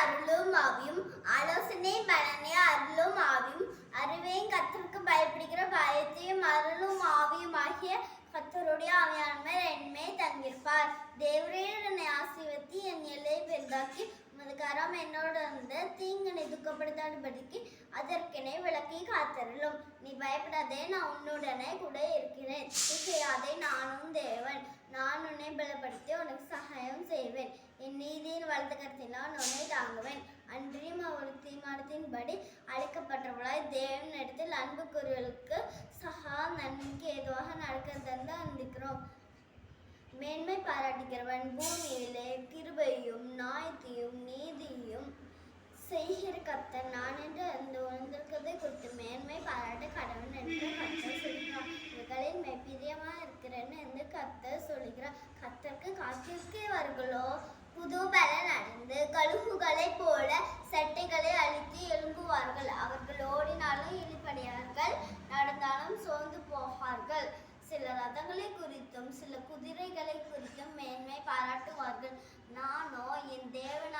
அருளும் ஆவியும், ஆலோசனை பலனை அருளும் ஆவியும், அறிவையும் கர்த்தருக்கு பயப்படுகிற பயத்தையும் அருளும் ஆவியும் ஆகிய கர்த்தருடைய ஆவியானவர் என்மேல் தங்கியிருப்பார். தேவரீர் என்னை ஆசீர்வதித்து என் எல்லையை பெரிதாக்கி உமது கரம் என்னோடு இருந்து தீங்கினை துக்கப்படுத்தாதபடிக்கு அதற்கெனை விலக்கி காத்தருளும். நீ பயப்படாதே, நான் உன்னுடனே கூட இருக்கிறேன். நீ செய்யாதே, நானும் தேவன். நான் உன்னை பலப்படுத்தி உனக்கு சகாயம் செய்வேன். என் நீதியின் வலது கரத்தினால் உன்னை தாங்குவேன். அன்றியும் அவர் தீர்மானத்தின்படி அழைக்கப்பட்டவர்களாய் தேவனிடத்தில் அன்பு கூறுவர்களுக்கு சகா நன்மைக்கு ஏதுவாக நடக்கிறதென்று அறிந்திருக்கிறோம். மேன்மை பாராட்டுகிறவன் பூமியிலே கிருபையும் நியாயத்தையும் நீதியும் செய்கிற கர்த்தர் நான் என்று அந்த உணர்ந்திருக்கிறதை குறித்து மேன்மை பாராட்ட கடவுள் என்று கர்த்தர் சொல்கிறார். இவர்களின் பிரியமா இருக்கிறேன்னு என்று கர்த்தர் சொல்கிறார். கர்த்தருக்கு காத்திருக்கிறவர்களோ புது பலன் அடைந்து கழுகுகளை போல சட்டைகளை அழித்து எழும்புவார்கள். அவர்கள் ஓடினாலும் இழிப்படையார்கள், நடந்தாலும் சோர்ந்து போவார்கள். சில ரதங்களை குறித்தும் சில குதிரைகளை குறித்தும் மேன்மை பாராட்டுவார்கள். நானோ என் தேவன்